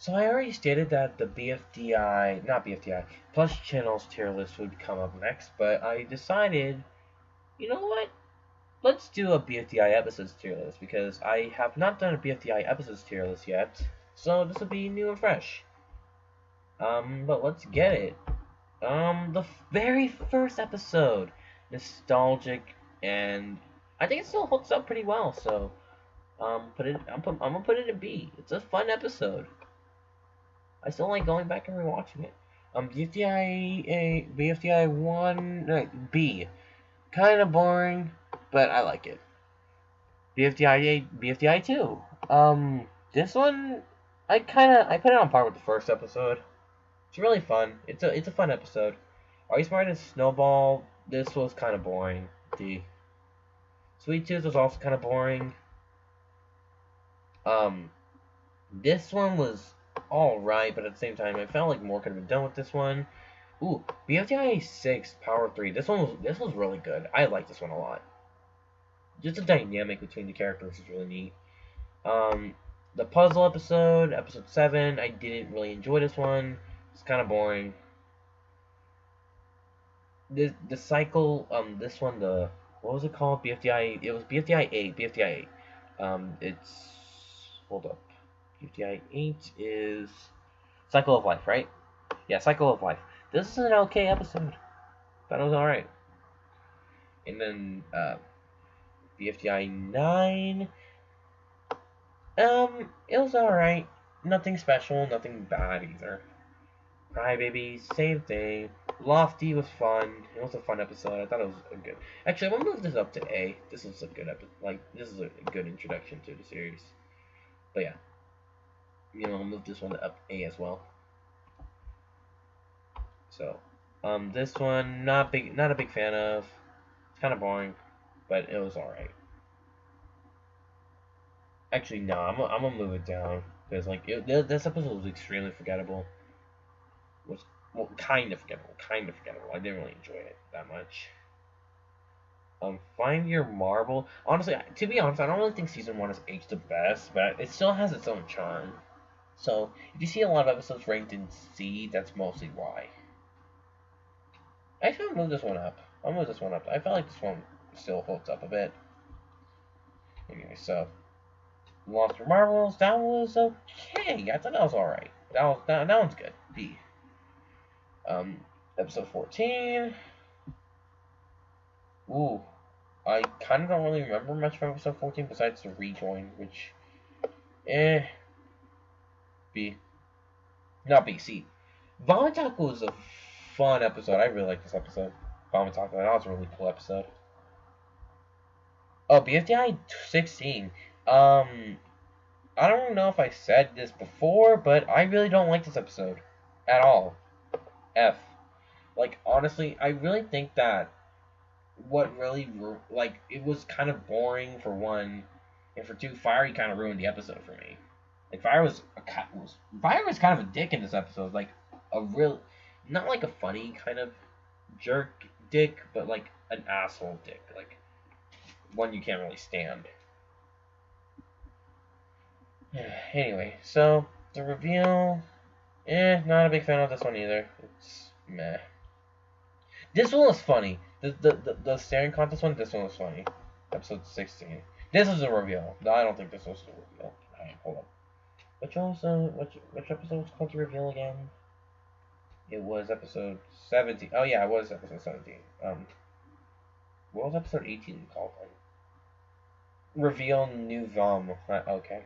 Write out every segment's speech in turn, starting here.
So I already stated that the BFDI, not BFDI, Plus Channels tier list would come up next, but I decided, you know what? Let's do a BFDI episodes tier list because I have not done a BFDI episodes tier list yet, so this will be new and fresh. But let's get it. The very first episode, nostalgic, and I think it still holds up pretty well. So, I'm gonna put it in B. It's a fun episode. I still like going back and rewatching it. BFDI one, no, B, kind of boring, but I like it. BFDIA, BFDI two. This one, I put it on par with the first episode. It's really fun. It's a fun episode. Are You Smarter Than Snowball? This was kind of boring. D. Sweet Tooth was also kind of boring. This one was alright, but at the same time, I felt like more could have been done with this one. Ooh, BFDI 6 Power 3. This was really good. I like this one a lot. Just the dynamic between the characters is really neat. The puzzle episode, episode 7, I didn't really enjoy this one. It's kind of boring. The cycle, this one, what was it called? BFDI, it was BFDI 8, BFDI 8. It's, hold up. BFDI 8 is Cycle of Life, right? Yeah, Cycle of Life. This is an okay episode. Thought it was alright. And then, BFDI 9, it was alright. Nothing special, nothing bad either. Crybaby, same thing. Lofty was fun. It was a fun episode. I thought it was good. Actually, I'm gonna move this up to A. This is a good episode. Like, this is a good introduction to the series. But yeah, I'll move this one up A as well. So, this one not a big fan of. It's kind of boring, but it was alright. Actually, no, I'm gonna move it down because like this episode was extremely forgettable. Kind of forgettable. I didn't really enjoy it that much. Find Your Marble. Honestly, to be honest, I don't really think season 1 is aged the best, but it still has its own charm. So, if you see a lot of episodes ranked in C, that's mostly why. Actually, I'll move this one up. I felt like this one still holds up a bit. Anyway, so Lost Your Marbles, that was okay. I thought that was alright. That one's good. B. Episode 14. Ooh, I kind of don't really remember much from episode 14 besides the rejoin, which, B. Not B, C. Vomitaku was a fun episode. I really like this episode. Vomitaku, that was a really cool episode. Oh, BFDI 16. I don't know if I said this before, but I really don't like this episode. At all. F. Like, honestly, I really think that what really, like, it was kind of boring for one, and for two, Fiery kind of ruined the episode for me. Like, Fire was kind of a dick in this episode. Like, not like a funny kind of jerk dick, but like an asshole dick. Like, one you can't really stand. Anyway, so, the reveal, not a big fan of this one either. It's meh. This one was funny. The staring contest one, this one was funny. Episode 16. This was a reveal. No, I don't think this was a reveal. Alright, hold on. Which episode was called the reveal again? It was episode 17. Oh yeah, it was episode 17. What was episode 18 called then? Reveal New Vom. Okay.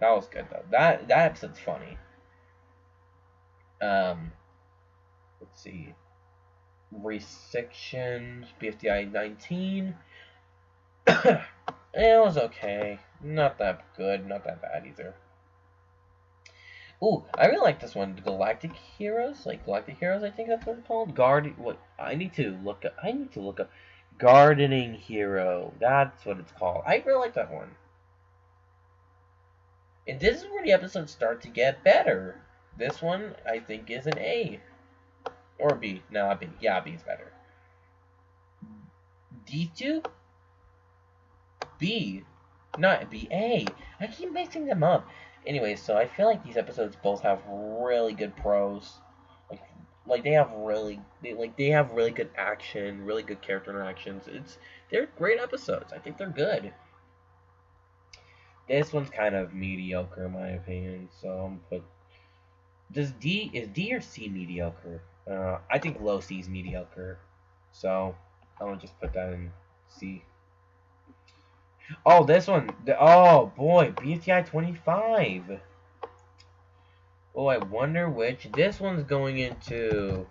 That was good though. That episode's funny. Let's see. Resections, BFDI 19. It was okay. Not that good, not that bad either. Ooh, I really like this one. The Galactic Heroes, I think that's what it's called. I need to look up. Gardening Hero. That's what it's called. I really like that one. And this is where the episodes start to get better. This one, I think, is an A. Or B. No, B. Yeah, B is better. D2? B. Not B. A. I keep mixing them up. Anyway, so I feel like these episodes both have really good pros. Like, like they have they have really good action, really good character interactions. They're great episodes. I think they're good. This one's kind of mediocre in my opinion. So I'm put. Is D or C mediocre? I think low C is mediocre. So I'm gonna just put that in C. Oh, this one. Oh boy, BFDI 25. Oh, I wonder which. This one's going into.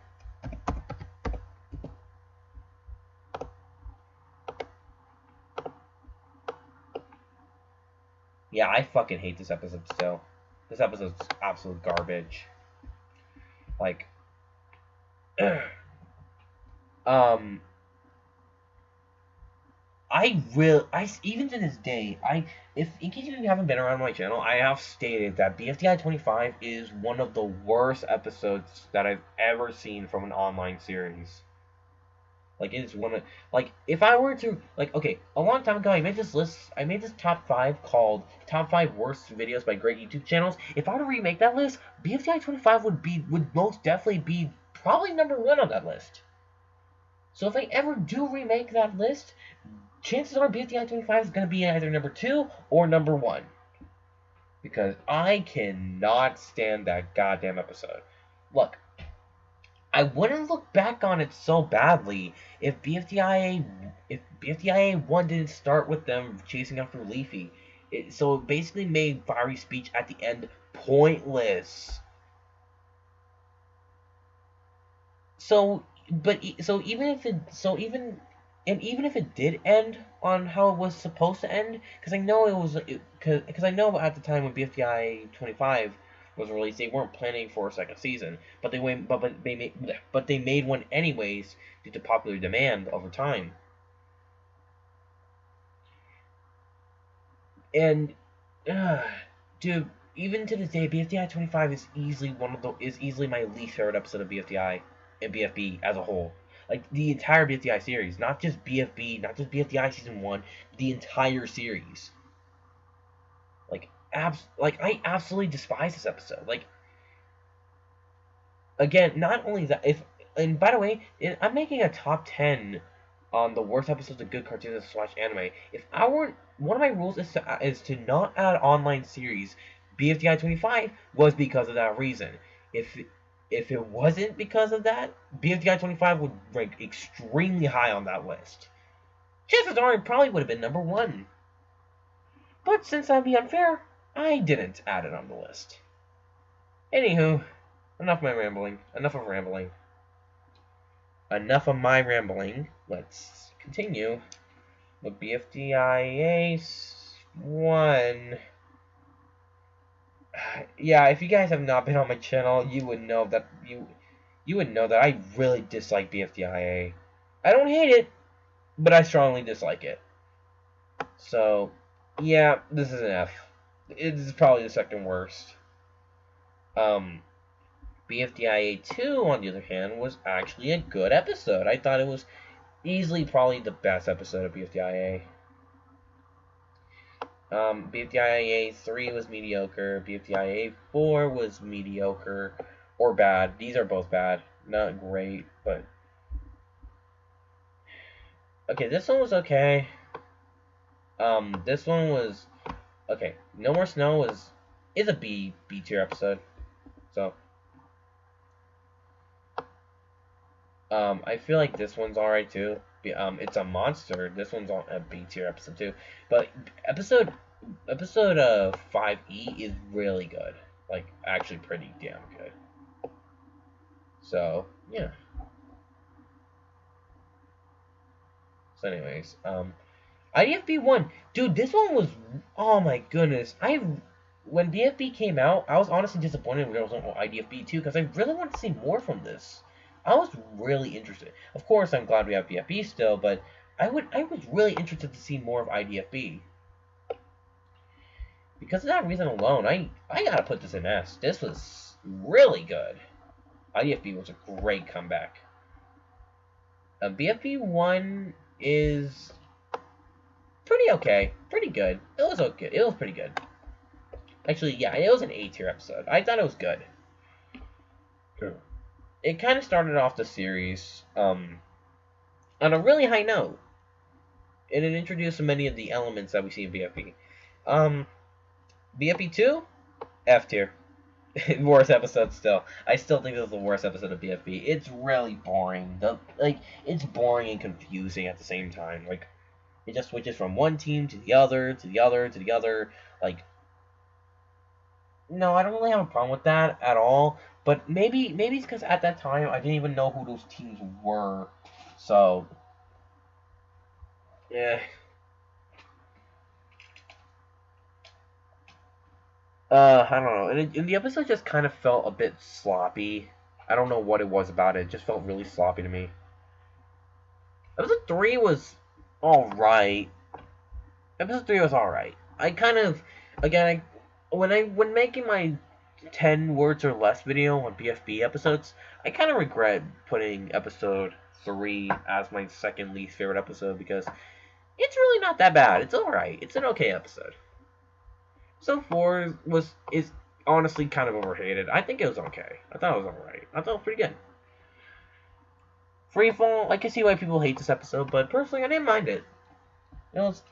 Yeah, I fucking hate this episode still. This episode's absolute garbage. Like, um, even to this day, if in case you haven't been around my channel, I have stated that BFDI 25 is one of the worst episodes that I've ever seen from an online series. Like it's one of if I were to okay, a long time ago I made this list. I made this top 5 called Top 5 Worst Videos by Great YouTube Channels. If I were to remake that list, BFDI 25 would most definitely be probably #1 on that list. So if I ever do remake that list, chances are BFDI 25 is going to be either #2 or #1. Because I cannot stand that goddamn episode. Look, I wouldn't look back on it so badly if BFDIA 1 didn't start with them chasing after Leafy. So it basically made Fiery Speech at the end pointless. So even if it did end on how it was supposed to end, because I know because I know at the time when BFDI 25 was released, they weren't planning for a second season, but they made one anyways due to popular demand over time. And dude, even to this day, BFDI 25 is easily my least favorite episode of BFDI and BFB as a whole. Like the entire BFDI series, not just BFB, not just BFDI season 1, the entire series. I absolutely despise this episode. Like, again, not only that, and by the way, I'm making a top 10 on the worst episodes of good cartoons / anime. If I weren't, one of my rules is to not add online series. BFDI 25 was because of that reason. If it wasn't because of that, BFDI 25 would rank extremely high on that list. Chances are it probably would have been #1. But since I'd be unfair, I didn't add it on the list. Anywho, enough of my rambling. Enough of rambling. Enough of my rambling. Let's continue with BFDIA 1. Yeah, if you guys have not been on my channel, you would know that I really dislike BFDIA. I don't hate it, but I strongly dislike it. So, yeah, this is an F. It's probably the second worst. BFDIA 2, on the other hand, was actually a good episode. I thought it was easily probably the best episode of BFDIA. BFDIA 3 was mediocre. BFDIA 4 was mediocre or bad. These are both bad. Not great, but... Okay, this one was okay. This one was... Okay, No More Snow is a B tier episode. So... I feel like this one's alright too. It's a monster. This one's on a B tier episode too. But episode 5E is really good. Like, actually pretty damn good. So, yeah. So anyways, IDFB 1. Dude, this one was, oh my goodness. When BFB came out, I was honestly disappointed when there was no IDFB 2 because I really wanted to see more from this. I was really interested. Of course, I'm glad we have BFB still, but I was really interested to see more of IDFB. Because of that reason alone, I gotta put this in S. This was really good. IDFB was a great comeback. BFB 1 is pretty okay. Pretty good. It was okay. It was pretty good. Actually, yeah, it was an A-tier episode. I thought it was good. It kind of started off the series on a really high note, and it introduced many of the elements that we see in BFB. BFB 2, F tier. Worst episode still. I still think this is the worst episode of BFB. It's really boring. It's boring and confusing at the same time. Like, it just switches from one team to the other, to the other, to the other. Like, no, I don't really have a problem with that at all. But maybe it's because at that time I didn't even know who those teams were. So, yeah. I don't know. And the episode just kind of felt a bit sloppy. I don't know what it was about it. It just felt really sloppy to me. Episode 3 was alright. Episode 3 was alright. I kind of, again, when making my 10 words or less video on BFB episodes, I kind of regret putting episode 3 as my second least favorite episode because it's really not that bad. It's alright. It's an okay episode. Episode 4 is honestly kind of overhated. I think it was okay. I thought it was alright. I thought it was pretty good. Freefall, I can see why people hate this episode, but personally I didn't mind it. It was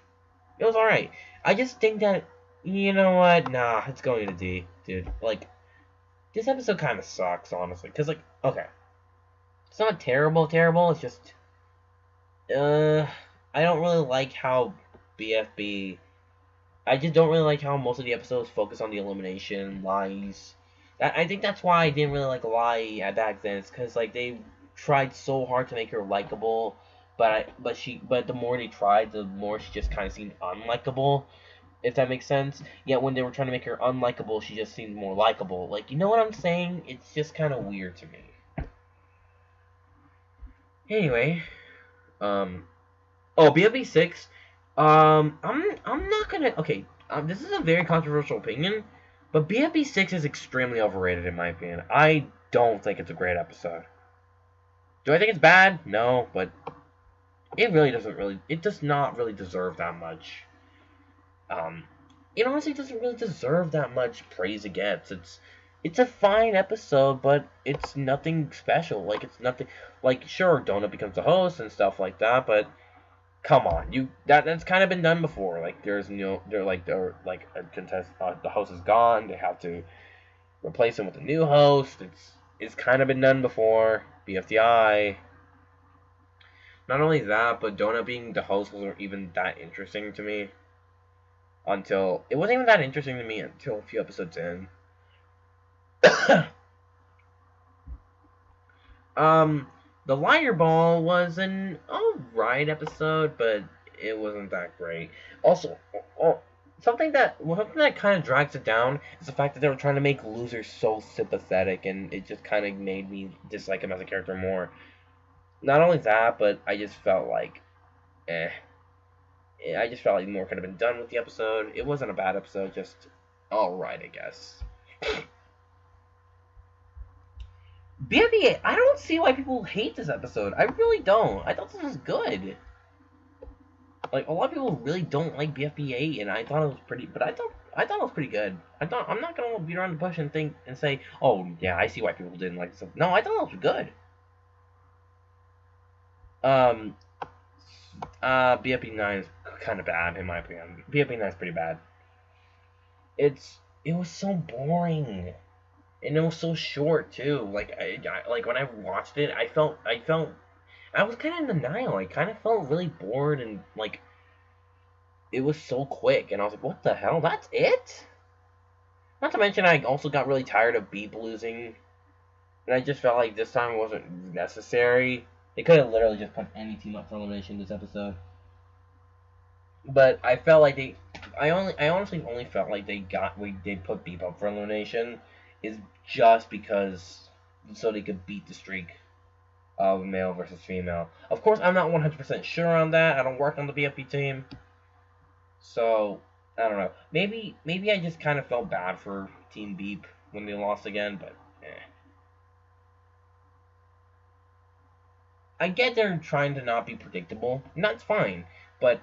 alright. I just think that, you know what? Nah, it's going to D, dude. Like, this episode kind of sucks, honestly. Because, like, okay. It's not terrible, it's just, I don't really like how BFB, I just don't really like how most of the episodes focus on the elimination, lies. I think that's why I didn't really like Lie at back then. It's because, like, they tried so hard to make her likable, but the more they tried, the more she just kind of seemed unlikable, if that makes sense. Yet when they were trying to make her unlikable, she just seemed more likable. Like, you know what I'm saying? It's just kind of weird to me. Anyway, BFB 6. I'm not gonna. Okay, this is a very controversial opinion, but BFB 6 is extremely overrated in my opinion. I don't think it's a great episode. Do I think it's bad? No, but it does not really deserve that much. It honestly doesn't really deserve that much praise it gets. It's a fine episode, but it's nothing special. Like, it's nothing. Like, sure, Donut becomes a host and stuff like that, but come on, that's kind of been done before. Like, the host is gone. They have to replace him with a new host. It's kind of been done before. BFDI. Not only that, but Donut being the host wasn't even that interesting to me. It wasn't even that interesting to me until a few episodes in. The Liar Ball was an alright episode, but it wasn't that great. Also, something that kind of drags it down is the fact that they were trying to make losers so sympathetic, and it just kind of made me dislike him as a character more. Not only that, but I just felt like, I just felt like more could have been done with the episode. It wasn't a bad episode, just alright, I guess. BFDIA, I don't see why people hate this episode. I really don't. I thought this was good. Like, a lot of people really don't like BFDIA, and I thought it was pretty. But I thought it was pretty good. I'm not gonna beat around the bush and say, oh yeah, I see why people didn't like this. No, I thought it was good. BFB 9 is kind of bad in my opinion. BFB 9 is pretty bad. It was so boring. And it was so short too. Like like when I watched it, I was kind of in denial. I kind of felt really bored and like it was so quick. And I was like, what the hell? That's it? Not to mention, I also got really tired of Beep losing, and I just felt like this time wasn't necessary. They could have literally just put any team up for elimination this episode. But I felt like I honestly only felt like they put Beep up for elimination is just because so they could beat the streak of male versus female. Of course, I'm not 100% sure on that. I don't work on the BFB team, so I don't know. Maybe I just kind of felt bad for Team Beep when they lost again, but I get they're trying to not be predictable, and that's fine. But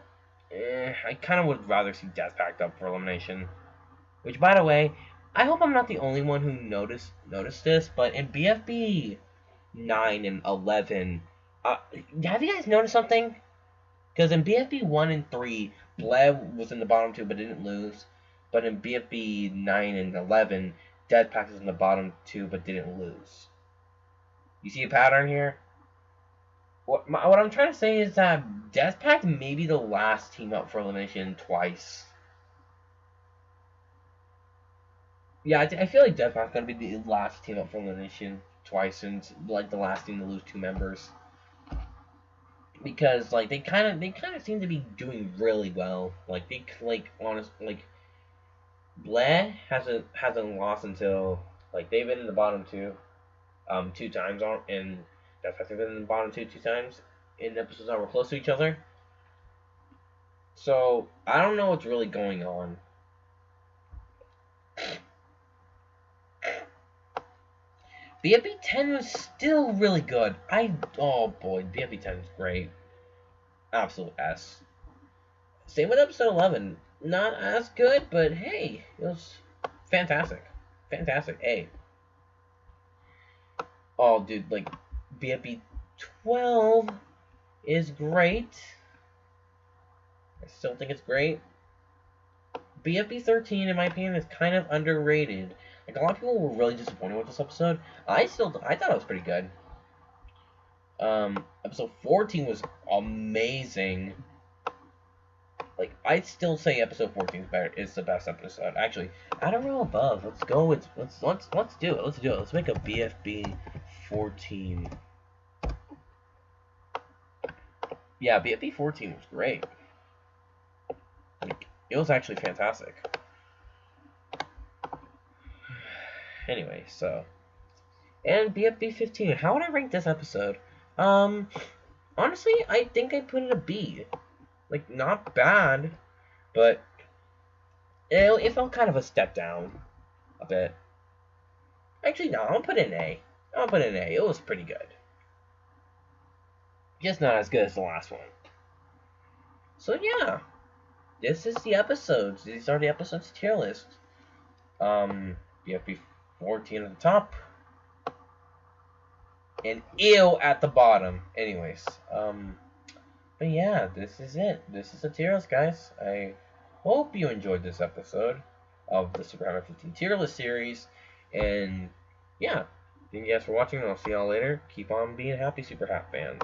I kind of would rather see Death packed up for elimination. Which, by the way, I hope I'm not the only one who noticed this, but in BFB 9 and 11, have you guys noticed something? Because in BFB 1 and 3, Bleb was in the bottom 2 but didn't lose. But in BFB 9 and 11, Deadpack was in the bottom 2 but didn't lose. You see a pattern here? What I'm trying to say is that Deathpact may be the last team up for elimination twice. Yeah, I feel like Deathpack's gonna be the last team up for elimination twice, and like the last team to lose 2 members. Because like they kind of seem to be doing really well. Like Bleh hasn't lost until like they've been in the bottom 2 2 times on, and Deathpack have been in the bottom 2 times in episodes that were close to each other. So I don't know what's really going on. BFB 10 was still really good. Oh boy, BFB 10 is great. Absolute S. Same with episode 11. Not as good, but hey, it was fantastic. Fantastic. Hey. Oh, dude, like, BFB 12 is great. I still think it's great. BFB 13, in my opinion, is kind of underrated. Like, a lot of people were really disappointed with this episode. I thought it was pretty good. Episode 14 was amazing. Like, I'd still say episode 14 is better. It's the best episode. Actually, I don't know above. Let's go. Let's do it. Let's do it. Let's make a BFB 14. Yeah, BFB 14 was great. Like, it was actually fantastic. Anyway, so, and BFB 15. How would I rank this episode? Honestly, I think I put it a B. Like, not bad, but it felt kind of a step down a bit. Actually, no, I'll put it in A. I'll put it in A. It was pretty good. Just not as good as the last one. So, yeah. This is the episodes. These are the episodes tier list. BFB 14 at the top. And ew at the bottom. Anyways, but yeah, this is it. This is the tier list, guys. I hope you enjoyed this episode of the Super Hammer 15 tier list series. And yeah, thank you guys for watching, and I'll see y'all later. Keep on being happy, Super Hat fans.